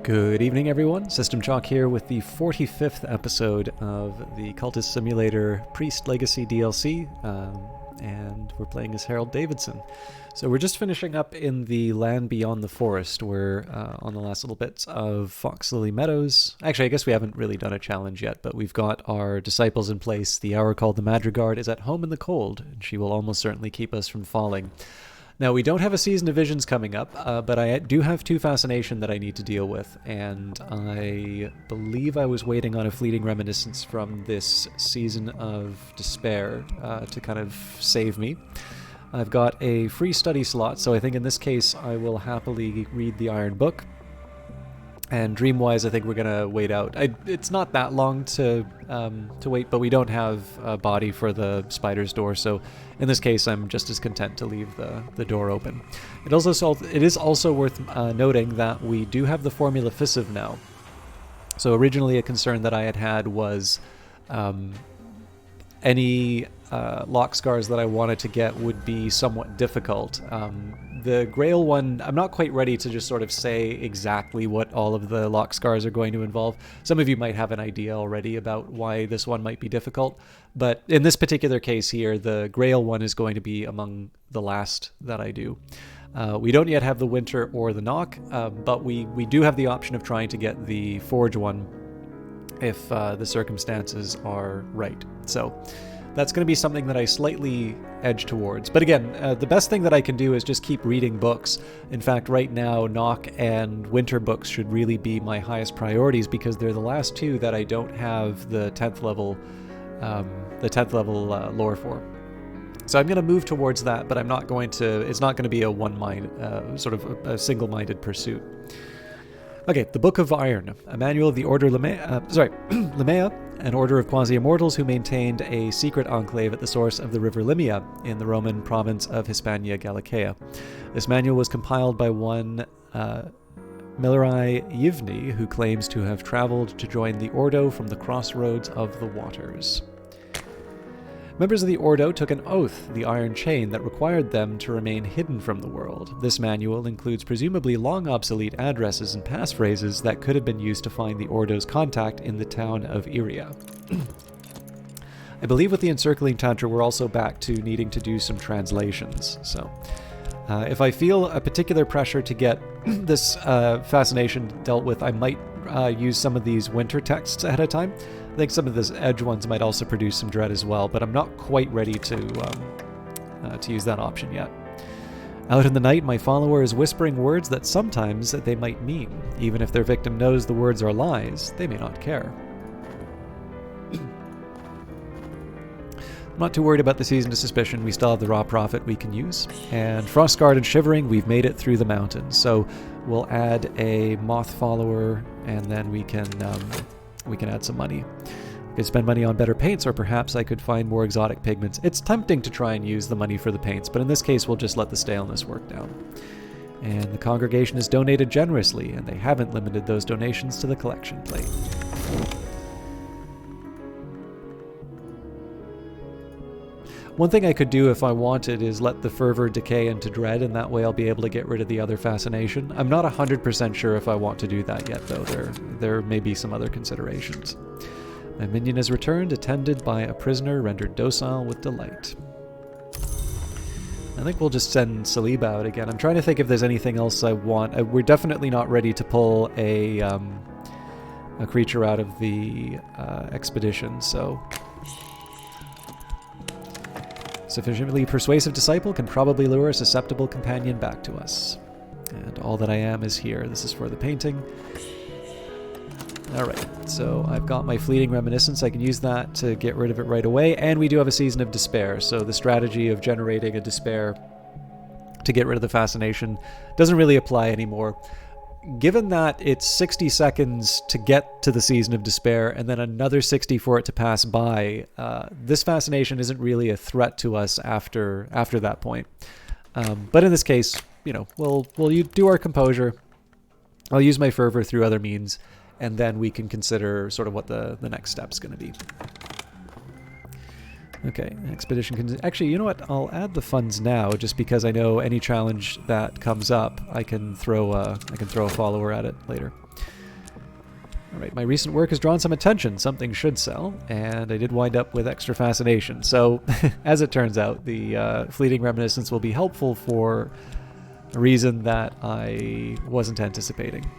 Good evening, everyone. System Chalk here with the 45th episode of the Cultist Simulator Priest Legacy DLC, and we're playing as Harold Davidson. So we're just finishing up in the land beyond the forest. We're on the last little bits of Fox Lily Meadows. Actually, I guess we haven't really done a challenge yet, but we've got our disciples in place. The hour called the Madrigard is at home in the cold, and she will almost certainly keep us from falling. Now, we don't have a Season of Visions coming up, but I do have 2 Fascination that I need to deal with, and I believe I was waiting on a fleeting reminiscence from this Season of Despair to kind of save me. I've got a free study slot, so I think in this case I will happily read the Iron Book. And Dreamwise, I think we're going to wait out. It's not that long to wait, but we don't have a body for the spider's door, so in this case I'm just as content to leave the door open. It is also worth noting that we do have the Formula Fissive now. So originally a concern that I had was any lock scars that I wanted to get would be somewhat difficult. The Grail one, I'm not quite ready to just sort of say exactly what all of the lock scars are going to involve. Some of you might have an idea already about why this one might be difficult, but in this particular case here, the Grail one is going to be among the last that I do. We don't yet have the Winter or the Knock, but we do have the option of trying to get the Forge one if the circumstances are right. So that's going to be something that I slightly edge towards. But again, the best thing that I can do is just keep reading books. In fact, right now, Knock and Winter books should really be my highest priorities because they're the last 2 that I don't have the 10th level lore for. So I'm going to move towards that, but I'm not going to. It's not going to be a sort of a single-minded pursuit. Okay, the Book of Iron, a manual of the Order Limea, an order of quasi-immortals who maintained a secret enclave at the source of the river Limea in the Roman province of Hispania Gallicaea. This manual was compiled by one Milirai Yivni, who claims to have traveled to join the Ordo from the crossroads of the waters. Members of the Ordo took an oath, the Iron Chain, that required them to remain hidden from the world. This manual includes presumably long obsolete addresses and passphrases that could have been used to find the Ordo's contact in the town of Iria. I believe with the Encircling Tantra we're also back to needing to do some translations, so if I feel a particular pressure to get this fascination dealt with, I might use some of these winter texts ahead of time. I think some of these edge ones might also produce some dread as well, but I'm not quite ready to use that option yet. Out in the night, my follower is whispering words that sometimes they might mean. Even if their victim knows the words are lies, they may not care. I'm not too worried about the Season of Suspicion. We still have the Raw Prophet we can use. And Frostguard and Shivering, we've made it through the mountains. So we'll add a Moth follower, and then we can add some money. I could spend money on better paints, or perhaps I could find more exotic pigments. It's tempting to try and use the money for the paints, but in this case we'll just let the staleness work down. And the congregation has donated generously, and they haven't limited those donations to the collection plate. One thing I could do if I wanted is let the fervor decay into dread, and that way I'll be able to get rid of the other fascination. I'm not 100% sure if I want to do that yet, though. There may be some other considerations. My minion has returned, attended by a prisoner rendered docile with delight. I think we'll just send Salib out again. I'm trying to think if there's anything else I want. We're definitely not ready to pull a creature out of the expedition, so sufficiently persuasive disciple can probably lure a susceptible companion back to us. And all that I am is here. This is for the painting. Alright, so I've got my fleeting reminiscence. I can use that to get rid of it right away. And we do have a Season of Despair, so the strategy of generating a despair to get rid of the fascination doesn't really apply anymore. Given that it's 60 seconds to get to the Season of Despair and then another 60 for it to pass by, this fascination isn't really a threat to us after that point. But in this case, we'll do our composure. I'll use my fervor through other means, and then we can consider sort of what the next step's going to be. Okay, expedition can... Actually, you know what? I'll add the funds now, just because I know any challenge that comes up, I can throw a follower at it later. All right, my recent work has drawn some attention. Something should sell, and I did wind up with extra fascination. So, as it turns out, the fleeting reminiscence will be helpful for a reason that I wasn't anticipating.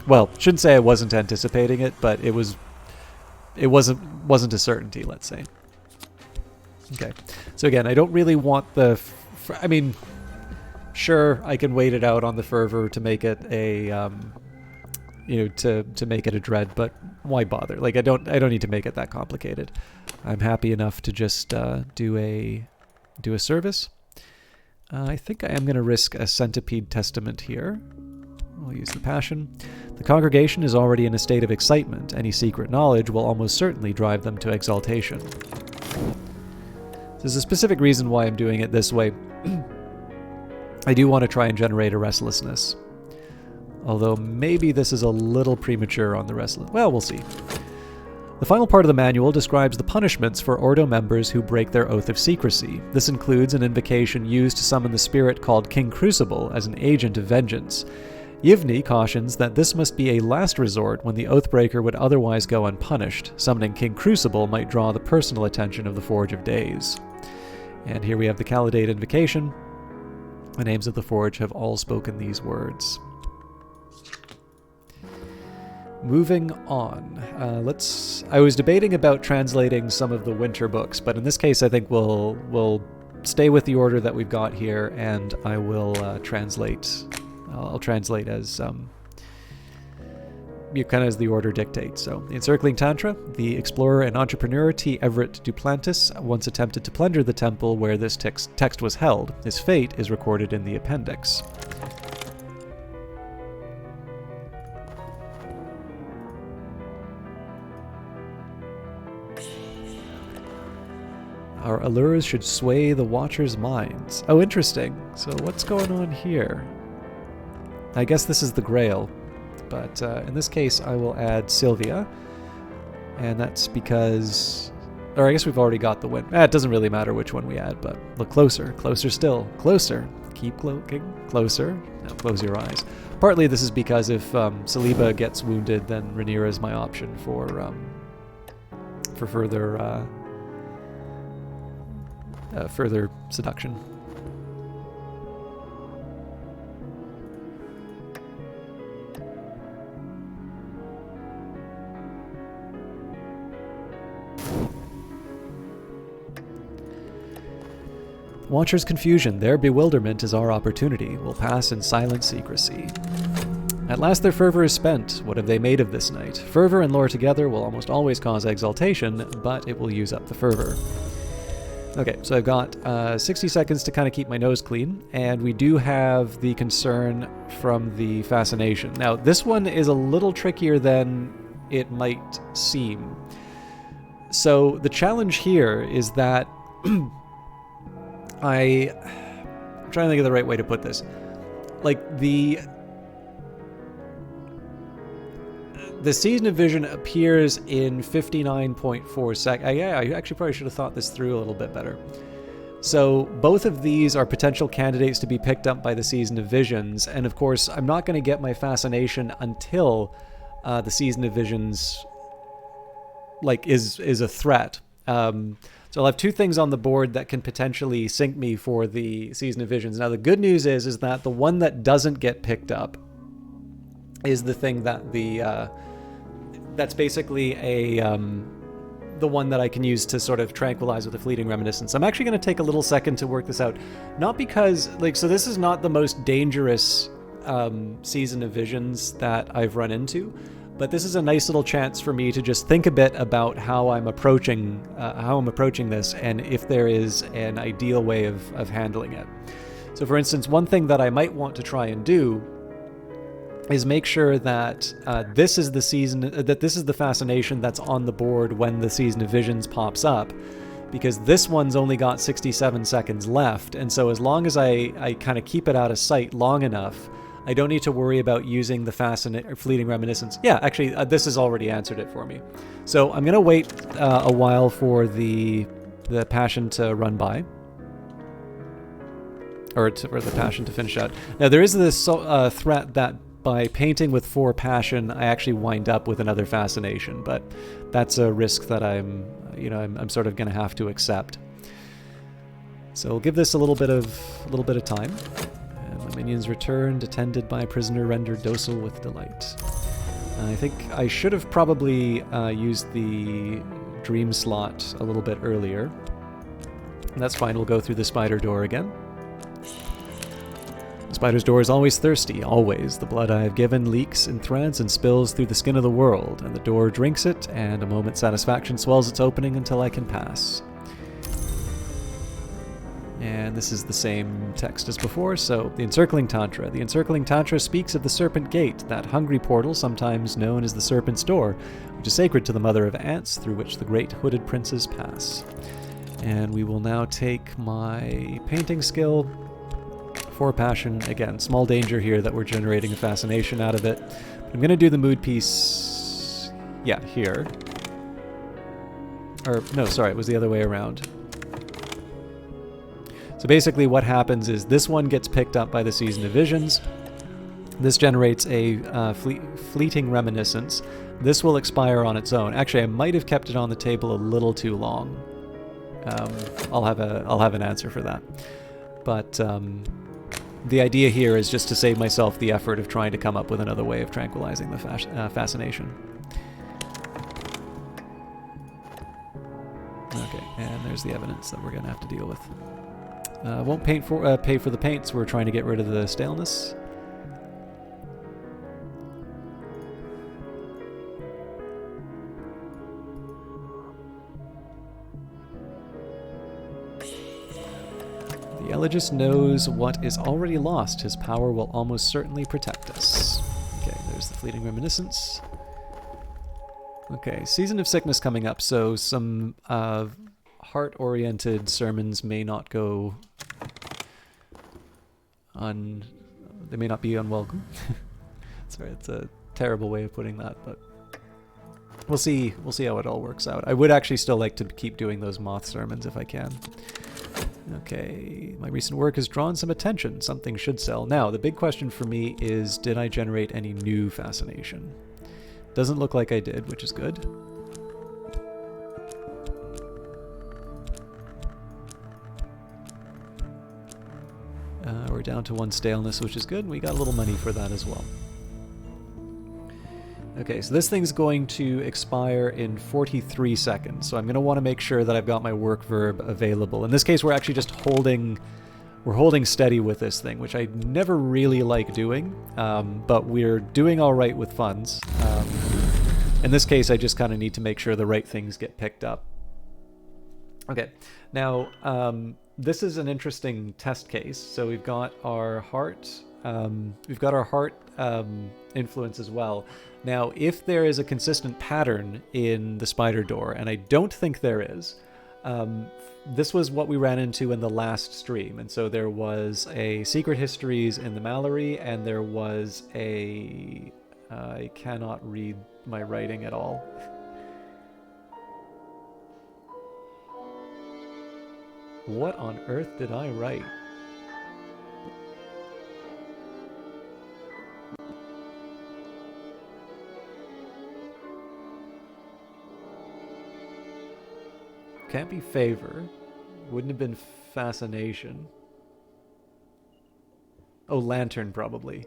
Well, shouldn't say I wasn't anticipating it, but it wasn't a certainty, let's say. Okay, so again, I don't really want the... I mean, sure, I can wait it out on the fervor to make it a, to make it a dread, but why bother? Like, I don't need to make it that complicated. I'm happy enough to just do a service. I think I am going to risk a centipede testament here. We'll use the passion. The congregation is already in a state of excitement. Any secret knowledge will almost certainly drive them to exaltation. There's a specific reason why I'm doing it this way. I do want to try and generate a restlessness. Although maybe this is a little premature on the restless... Well, we'll see. The final part of the manual describes the punishments for Ordo members who break their oath of secrecy. This includes an invocation used to summon the spirit called King Crucible as an agent of vengeance. Yivni cautions that this must be a last resort when the Oathbreaker would otherwise go unpunished. Summoning King Crucible might draw the personal attention of the Forge of Days. And here we have the Khalidate invocation. The names of the Forge have all spoken these words. Moving on. I was debating about translating some of the winter books, but in this case I think we'll stay with the order that we've got here, and I will translate... I'll translate as kind of as the order dictates. So, the Encircling Tantra, the explorer and entrepreneur T. Everett Duplantis once attempted to plunder the temple where this text was held. His fate is recorded in the appendix. Our allures should sway the watchers' minds. Oh, interesting. So what's going on here? I guess this is the Grail, but in this case I will add Sylvia, and that's because... Or I guess we've already got the win. It doesn't really matter which one we add, but look closer, closer still, closer. Keep looking, closer. Now close your eyes. Partly this is because if Saliba gets wounded, then Rhaenyra is my option for further further seduction. Watchers' confusion, their bewilderment is our opportunity, will pass in silent secrecy. At last their fervor is spent. What have they made of this night? Fervor and lore together will almost always cause exaltation, but it will use up the fervor. Okay, so I've got 60 seconds to kind of keep my nose clean, and we do have the concern from the fascination. Now, this one is a little trickier than it might seem. So the challenge here is that I'm trying to think of the right way to put this. Like, the Season of Vision appears in 59.4 seconds. Yeah, I actually probably should have thought this through a little bit better. So both of these are potential candidates to be picked up by the Season of Visions, and of course I'm not going to get my fascination until the Season of Visions is a threat. So I'll have two things on the board that can potentially sink me for the Season of Visions. Now the good news is that the one that doesn't get picked up is the thing that that's basically the one that I can use to sort of tranquilize with a fleeting reminiscence. I'm actually going to take a little second to work this out. Not because, so this is not the most dangerous Season of Visions that I've run into, but this is a nice little chance for me to just think a bit about how I'm approaching this, and if there is an ideal way of handling it. So for instance, one thing that I might want to try and do is make sure that this is the fascination that's on the board when the Season of Visions pops up, because this one's only got 67 seconds left, and so as long as I kind of keep it out of sight long enough, I don't need to worry about using the fleeting reminiscence. Yeah, actually, this has already answered it for me. So I'm going to wait a while for the passion to run by. Or for the passion to finish out. Now, there is this threat that by painting with 4 passion, I actually wind up with another fascination, but that's a risk that I'm sort of going to have to accept. So we'll give this a little bit of time. And my minions returned, attended by a prisoner rendered docile with delight. I think I should have probably used the dream slot a little bit earlier. That's fine, we'll go through the spider door again. The spider's door is always thirsty, always. The blood I have given leaks in threads and spills through the skin of the world, and the door drinks it, and a moment's satisfaction swells its opening until I can pass. And this is the same text as before, so the Encircling Tantra. The Encircling Tantra speaks of the Serpent Gate, that hungry portal sometimes known as the Serpent's Door, which is sacred to the Mother of Ants, through which the great hooded princes pass. And we will now take my painting skill for passion. Again, small danger here that we're generating a fascination out of it. But I'm going to do the mood piece, yeah, here. Or, no, sorry, it was the other way around. So basically what happens is this one gets picked up by the Season of Visions. This generates a fleeting reminiscence. This will expire on its own. Actually, I might have kept it on the table a little too long. I'll have an answer for that. But the idea here is just to save myself the effort of trying to come up with another way of tranquilizing the fascination. Okay, and there's the evidence that we're going to have to deal with. Won't pay for the paints. We're trying to get rid of the staleness. The Elegist knows what is already lost. His power will almost certainly protect us. Okay, there's the fleeting reminiscence. Okay, Season of Sickness coming up, so some heart-oriented sermons may not go they may not be unwelcome. Sorry, it's a terrible way of putting that, but we'll see how it all works out. I would actually still like to keep doing those moth sermons if I can. Okay, my recent work has drawn some attention. Something should sell. Now, the big question for me is, did I generate any new fascination? Doesn't look like I did, which is good. We're down to 1 staleness, which is good. We got a little money for that as well. Okay, so this thing's going to expire in 43 seconds. So I'm going to want to make sure that I've got my work verb available. In this case, we're actually just holding steady with this thing, which I never really like doing, but we're doing all right with funds. In this case, I just kind of need to make sure the right things get picked up. Okay, now this is an interesting test case. So we've got our heart, influence as well. Now, if there is a consistent pattern in the spider door, and I don't think there is, this was what we ran into in the last stream. And so there was a Secret Histories in the Mallory, and there was a... I cannot read my writing at all. What on earth did I write? Can't be favor. Wouldn't have been fascination. Oh, lantern probably.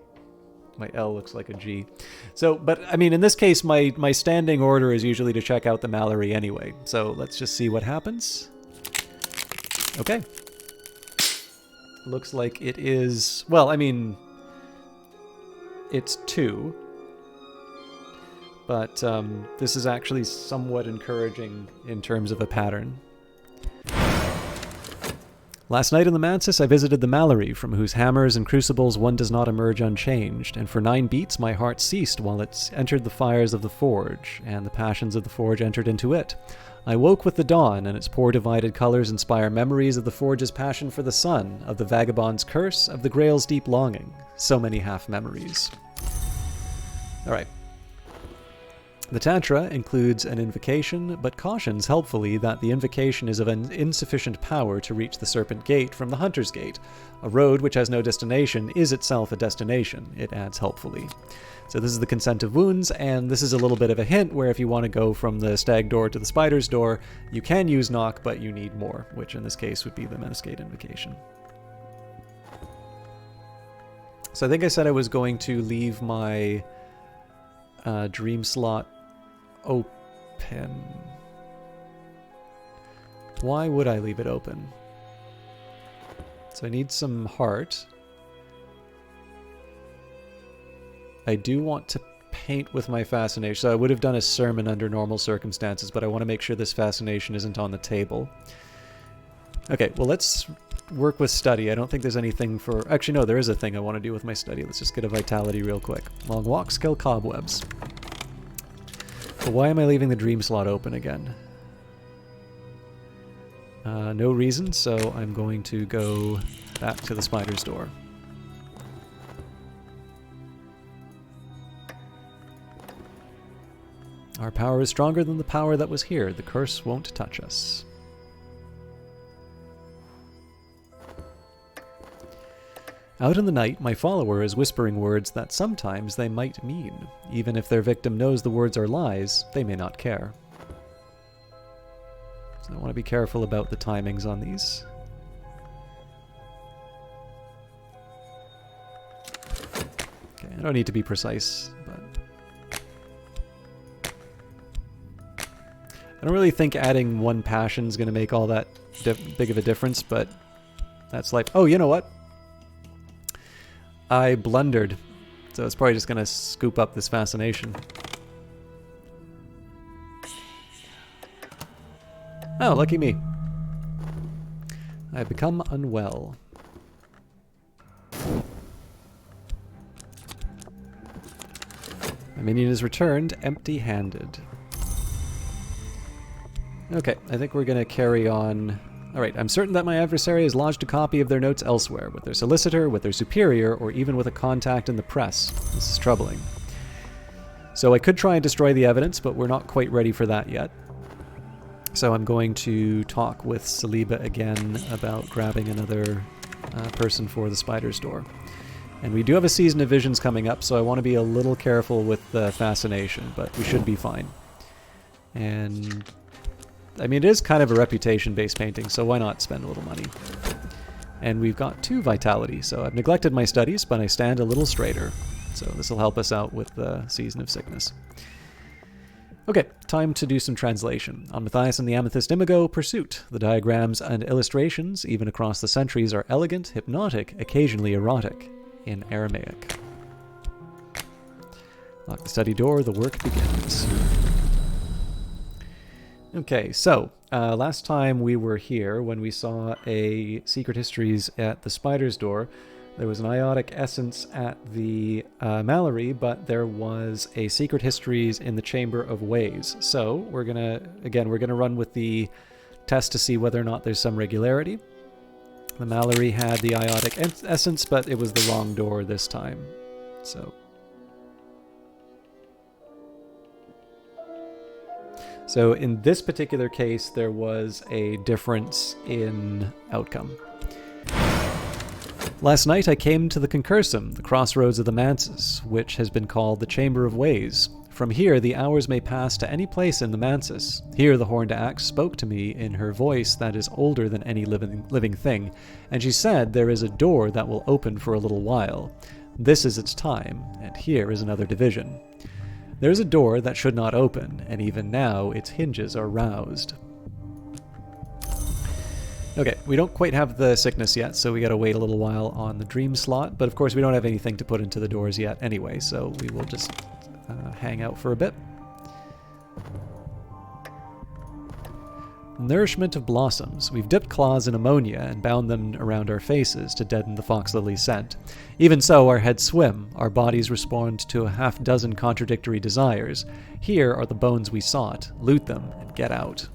My L looks like a G. So, but I mean, in this case, my standing order is usually to check out the Mallory anyway. So let's just see what happens. Okay. Looks like it is, well, I mean, it's 2. But this is actually somewhat encouraging in terms of a pattern. Last night in the Mansis, I visited the Mallory, from whose hammers and crucibles one does not emerge unchanged, and for 9 beats my heart ceased while it entered the fires of the forge, and the passions of the forge entered into it. I woke with the dawn, and its poor divided colors inspire memories of the forge's passion for the sun, of the vagabond's curse, of the grail's deep longing. So many half-memories. Alright. The Tantra includes an invocation, but cautions helpfully that the invocation is of an insufficient power to reach the Serpent Gate from the Hunter's Gate. A road which has no destination is itself a destination, it adds helpfully. So this is the Consent of Wounds, and this is a little bit of a hint where if you want to go from the Stag Door to the Spider's Door, you can use Knock, but you need more, which in this case would be the Menace Gate invocation. So I think I said I was going to leave my dream slot open. Why would I leave it open? So I need some heart. I do want to paint with my fascination. So I would have done a sermon under normal circumstances, but I want to make sure this fascination isn't on the table. Okay, well, let's work with study. I don't think there's anything for... Actually, no, there is a thing I want to do with my study. Let's just get a vitality real quick. Long walks kill cobwebs. But why am I leaving the dream slot open again? No reason, so I'm going to go back to the Spider's Door. Our power is stronger than the power that was here. The curse won't touch us. Out in the night, my follower is whispering words that sometimes they might mean. Even if their victim knows the words are lies, they may not care. So I want to be careful about the timings on these. Okay, I don't need to be precise, but... I don't really think adding 1 passion is going to make all that big of a difference, but that's like... Oh, you know what? I blundered, so it's probably just going to scoop up this fascination. Oh, lucky me. I've become unwell. My minion is returned empty-handed. Okay, I think we're going to carry on. Alright, I'm certain that my adversary has lodged a copy of their notes elsewhere, with their solicitor, with their superior, or even with a contact in the press. This is troubling. So I could try and destroy the evidence, but we're not quite ready for that yet. So I'm going to talk with Saliba again about grabbing another person for the Spider's Door. And we do have a Season of Visions coming up, so I want to be a little careful with the fascination, but we should be fine. And... I mean, it is kind of a reputation-based painting, so why not spend a little money? And we've got 2 vitality, so I've neglected my studies, but I stand a little straighter. So this will help us out with the Season of Sickness. Okay, time to do some translation. On Matthias and the Amethyst Imago, Pursuit. The diagrams and illustrations, even across the centuries, are elegant, hypnotic, occasionally erotic, in Aramaic. Lock the study door, the work begins. Okay, so last time we were here, when we saw a Secret Histories at the Spider's Door, there was an Iotic Essence at the Mallory, but there was a Secret Histories in the Chamber of Ways. So we're gonna run with the test to see whether or not there's some regularity. The Mallory had the Iotic Essence, but it was the wrong door this time. So in this particular case, there was a difference in outcome. Last night I came to the Concursum, the crossroads of the Mansis, which has been called the Chamber of Ways. From here the hours may pass to any place in the Mansis. Here the Horned Axe spoke to me in her voice that is older than any living thing, and she said there is a door that will open for a little while. This is its time, and here is another division. There is a door that should not open, and even now its hinges are roused. Okay, we don't quite have the sickness yet, so we gotta wait a little while on the dream slot, but of course we don't have anything to put into the doors yet anyway, so we will just hang out for a bit. Nourishment of blossoms. We've dipped claws in ammonia and bound them around our faces to deaden the fox lily scent. Even so, our heads swim, our bodies respond to a half-dozen contradictory desires. Here are the bones we sought. Loot them and get out.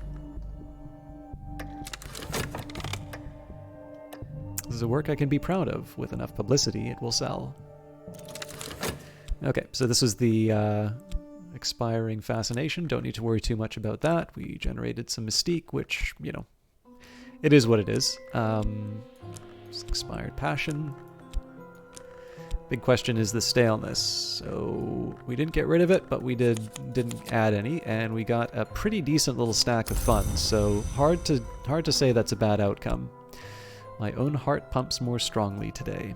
This is a work I can be proud of. With enough publicity, it will sell. Okay, so this is the expiring fascination. Don't need to worry too much about that. We generated some mystique, which, you know, it is what it is. Expired passion. Big question is the staleness. So we didn't get rid of it, but we didn't add any, and we got a pretty decent little stack of funds. So hard to say that's a bad outcome. My own heart pumps more strongly today.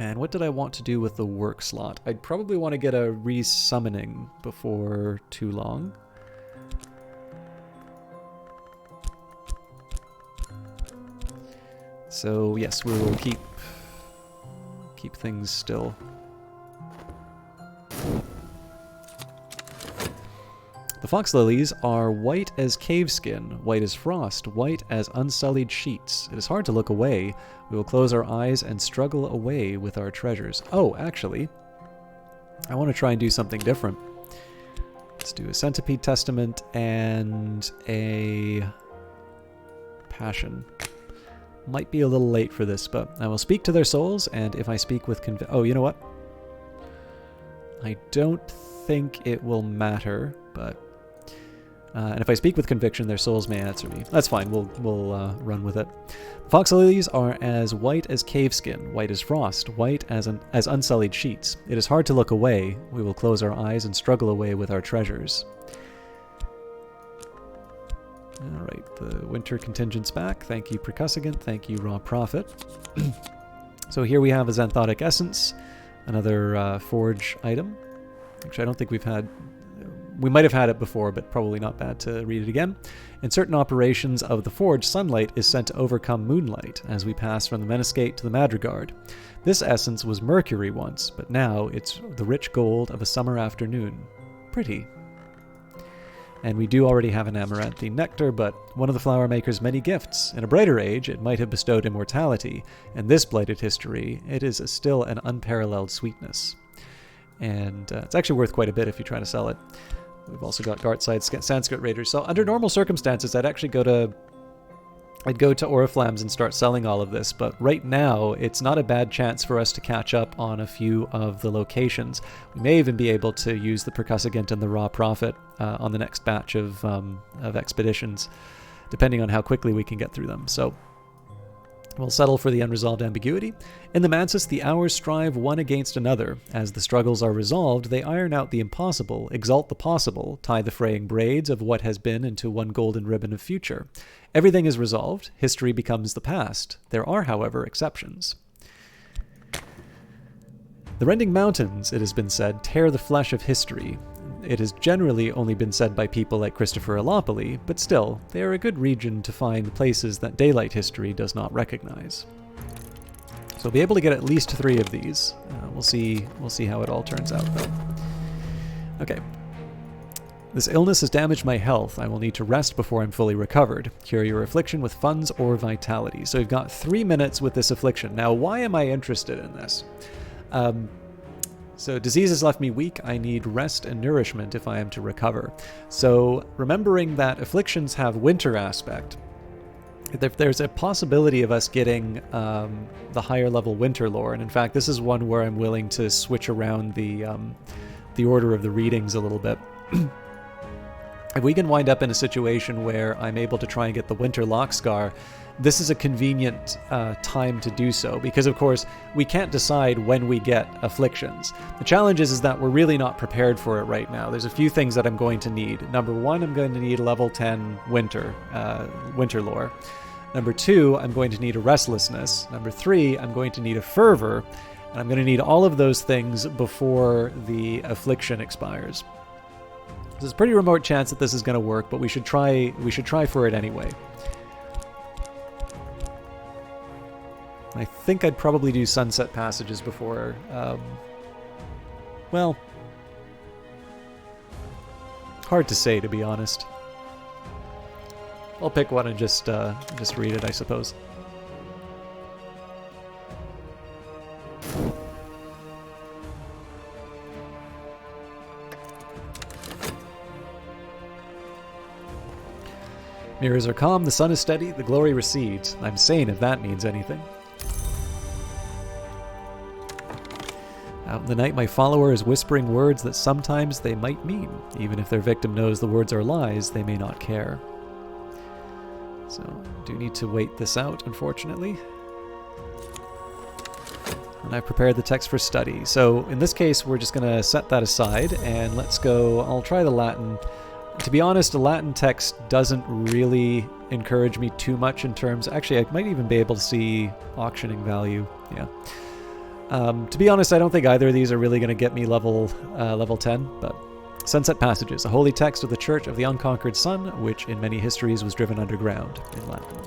And what did I want to do with the work slot? I'd probably want to get a resummoning before too long. So yes, we will keep things still. The fox lilies are white as cave skin, white as frost, white as unsullied sheets. It is hard to look away. We will close our eyes and struggle away with our treasures. Oh, actually, I want to try and do something different. Let's do a centipede testament and a passion. Might be a little late for this, but I will speak to their souls, and if I speak with oh, you know what? I don't think it will matter, but and if I speak with conviction, their souls may answer me. That's fine. We'll run with it. Fox lilies are as white as cave skin, white as frost, white as unsullied sheets. It is hard to look away. We will close our eyes and struggle away with our treasures. All right, the winter contingent's back. Thank you, Percussagant. Thank you, Raw Prophet. So here we have a Xenthotic Essence, another forge item. Actually, I don't think we've had... We might have had it before, but probably not bad to read it again. In certain operations of the forge, sunlight is sent to overcome moonlight as we pass from the Menascate to the Madrigard. This essence was mercury once, but now it's the rich gold of a summer afternoon. Pretty. And we do already have an amaranthine nectar, but one of the flower maker's many gifts. In a brighter age, it might have bestowed immortality. In this blighted history, it is still an unparalleled sweetness. And it's actually worth quite a bit if you try to sell it. We've also got Dartside Sanskrit Raiders. So under normal circumstances, I'd actually go to Oriflammes and start selling all of this. But right now, it's not a bad chance for us to catch up on a few of the locations. We may even be able to use the Percussagant and the Raw Prophet on the next batch of expeditions, depending on how quickly we can get through them. So we'll settle for the unresolved ambiguity. In the Mansus, the hours strive one against another. As the struggles are resolved, they iron out the impossible, exalt the possible, tie the fraying braids of what has been into one golden ribbon of future. Everything is resolved. History becomes the past. There are, however, exceptions. The rending mountains, it has been said, tear the flesh of history. It has generally only been said by people like Christopher Alopoli, but still, they are a good region to find places that daylight history does not recognize. So we'll be able to get at least 3 of these. We'll see how it all turns out, though. Okay. This illness has damaged my health. I will need to rest before I'm fully recovered. Cure your affliction with funds or vitality. So we've got 3 minutes with this affliction. Now, why am I interested in this? So disease has left me weak. I need rest and nourishment if I am to recover. So remembering that afflictions have winter aspect, if there's a possibility of us getting the higher level winter lore, and in fact this is one where I'm willing to switch around the order of the readings a little bit. If we can wind up in a situation where I'm able to try and get the winter Lockscar, this is a convenient time to do so, because of course we can't decide when we get afflictions. The challenge is that we're really not prepared for it right now. There's a few things that I'm going to need. Number 1, I'm going to need level 10 winter lore. Number 2, I'm going to need a restlessness. Number 3, I'm going to need a fervor, and I'm going to need all of those things before the affliction expires. There's a pretty remote chance that this is going to work, but we should try for it anyway. I think I'd probably do sunset passages before, well, hard to say, to be honest. I'll pick one and just read it, I suppose. Mirrors are calm, the sun is steady, the glory recedes. I'm sane if that means anything. Out in the night, my follower is whispering words that sometimes they might mean. Even if their victim knows the words are lies, they may not care. So, I do need to wait this out, unfortunately. And I've prepared the text for study. So, in this case, we're just going to set that aside, and let's go... I'll try the Latin. To be honest, the Latin text doesn't really encourage me too much in terms... Actually, I might even be able to see auctioning value. Yeah. To be honest, I don't think either of these are really going to get me level 10, but... Sunset Passages, a holy text of the Church of the Unconquered Sun, which in many histories was driven underground in Latin.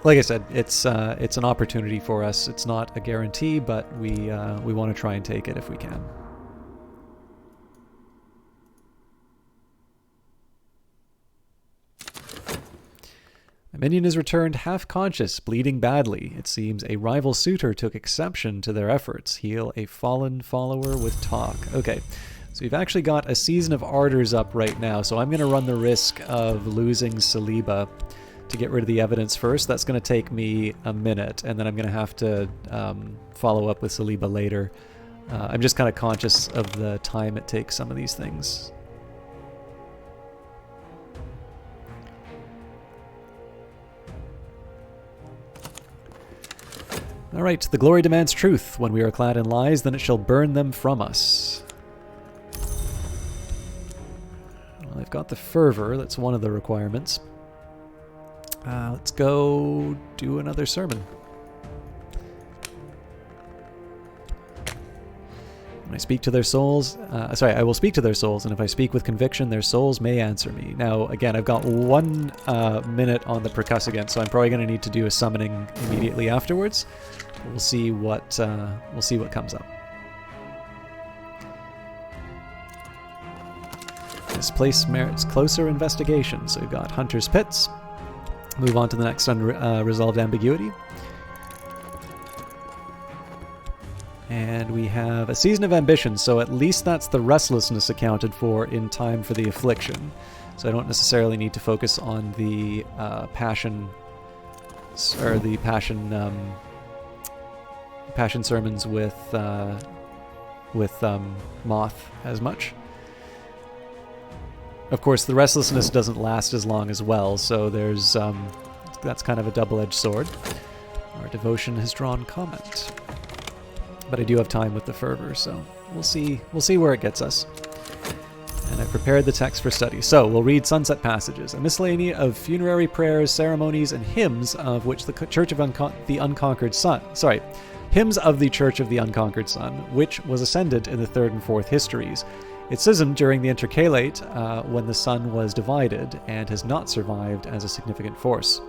Like I said, it's an opportunity for us. It's not a guarantee, but we want to try and take it if we can. A minion is returned half-conscious, bleeding badly. It seems a rival suitor took exception to their efforts. Heal a fallen follower with talk. Okay, so we've actually got a Season of Ardors up right now, so I'm going to run the risk of losing Saliba to get rid of the evidence first. That's going to take me a minute, and then I'm going to have to follow up with Saliba later. I'm just kind of conscious of the time it takes some of these things. All right, the glory demands truth. When we are clad in lies, then it shall burn them from us. Well, I've got the fervor. That's one of the requirements. Let's go do another sermon. When I speak to their souls, I will speak to their souls, and if I speak with conviction, their souls may answer me. Now, again, I've got 1 minute on the percussagent, so I'm probably going to need to do a summoning immediately afterwards. We'll see what comes up. This place merits closer investigation. So we've got Hunter's Pits. Move on to the next unresolved ambiguity. And we have a Season of Ambition, so at least that's the restlessness accounted for in time for the affliction. So I don't necessarily need to focus on the passion, or the passion sermons with Moth as much. Of course, the restlessness doesn't last as long as well, so there's that's kind of a double-edged sword. Our devotion has drawn comment. But I do have time with the fervor, so we'll see where it gets us. And I prepared the text for study. So we'll read Sunset Passages, a miscellany of funerary prayers, ceremonies, and hymns of which the Church of the Unconquered Sun. Hymns of the Church of the Unconquered Sun, which was ascendant in the 3rd and 4th histories. It schismed during the intercalate when the sun was divided and has not survived as a significant force.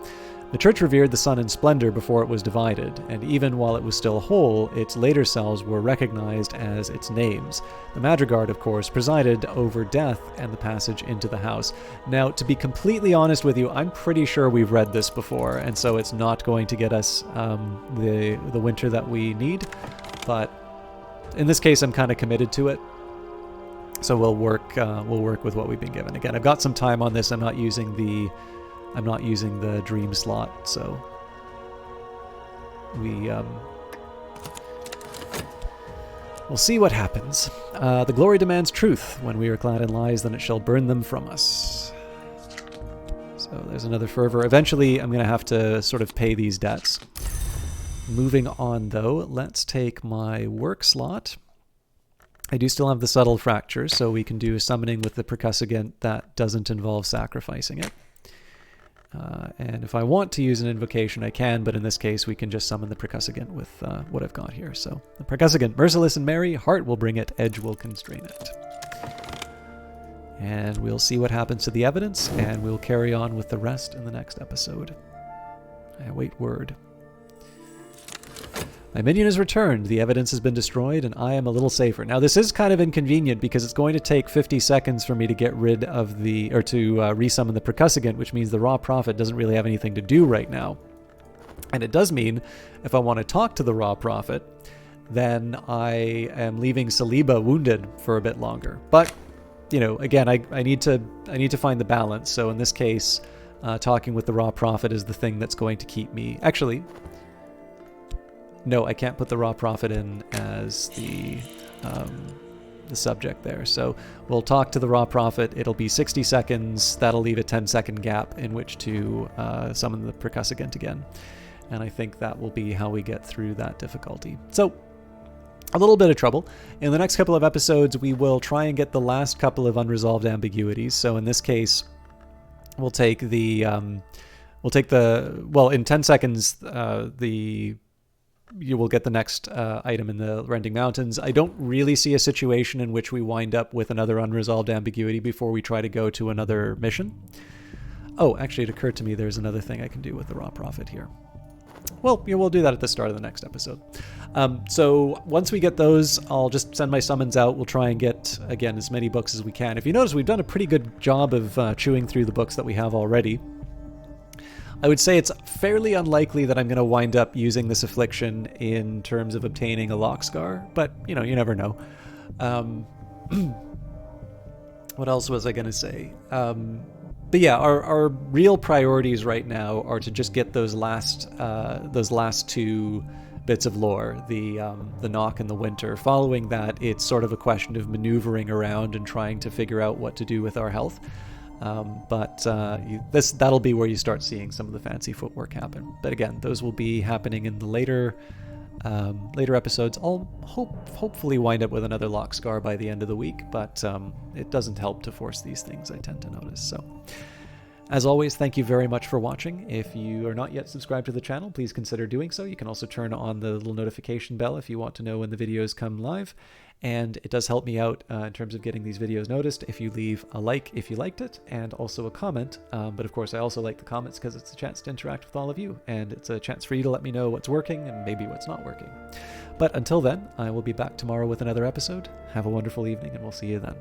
The Church revered the sun in splendor before it was divided, and even while it was still whole, its later selves were recognized as its names. The Madrigard, of course, presided over death and the passage into the house. Now, to be completely honest with you, I'm pretty sure we've read this before, and so it's not going to get us the winter that we need, but in this case, I'm kind of committed to it. So we'll work with what we've been given. Again, I've got some time on this. I'm not using the dream slot, so we'll see what happens. The glory demands truth. When we are clad in lies, then it shall burn them from us. So there's another fervor. Eventually, I'm going to have to sort of pay these debts. Moving on, though, let's take my work slot. I do still have the subtle fracture, so we can do a summoning with the percussagent that doesn't involve sacrificing it. And if I want to use an invocation, I can, but in this case, we can just summon the percussagent with what I've got here. So, the percussagent, merciless and merry, heart will bring it, edge will constrain it. And we'll see what happens to the evidence, and we'll carry on with the rest in the next episode. I await word. My minion has returned, the evidence has been destroyed, and I am a little safer. Now, this is kind of inconvenient because it's going to take 50 seconds for me to get rid of to resummon the percussivant, which means the raw prophet doesn't really have anything to do right now. And it does mean if I want to talk to the raw prophet, then I am leaving Saliba wounded for a bit longer. But, again, I need to find the balance. So in this case, talking with the raw prophet is the thing that's going to keep me... Actually... No, I can't put the raw prophet in as the subject there. So we'll talk to the raw prophet. It'll be 60 seconds. That'll leave a 10-second gap in which to summon the percussivant again. And I think that will be how we get through that difficulty. So a little bit of trouble. In the next couple of episodes, we will try and get the last couple of unresolved ambiguities. So in this case, we'll take in 10 seconds, you will get the next item in the Rending Mountains. I don't really see a situation in which we wind up with another unresolved ambiguity before we try to go to another mission. Oh, actually, it occurred to me there's another thing I can do with the raw prophet here. Well, we'll do that at the start of the next episode. So once we get those, I'll just send my summons out. We'll try and get, again, as many books as we can. If you notice, we've done a pretty good job of chewing through the books that we have already. I would say it's fairly unlikely that I'm going to wind up using this affliction in terms of obtaining a lock scar, but, you never know. What else was I going to say? But yeah, our real priorities right now are to just get those last two bits of lore, the Knock and the Winter. Following that, it's sort of a question of maneuvering around and trying to figure out what to do with our health. That'll be where you start seeing some of the fancy footwork happen. But again, those will be happening in the later episodes. I'll hopefully wind up with another lock scar by the end of the week, but it doesn't help to force these things, I tend to notice. So, as always, thank you very much for watching. If you are not yet subscribed to the channel, please consider doing so. You can also turn on the little notification bell if you want to know when the videos come live. And it does help me out in terms of getting these videos noticed if you leave a like if you liked it, and also a comment. But of course, I also like the comments because it's a chance to interact with all of you, and it's a chance for you to let me know what's working and maybe what's not working. But until then, I will be back tomorrow with another episode. Have a wonderful evening, and we'll see you then.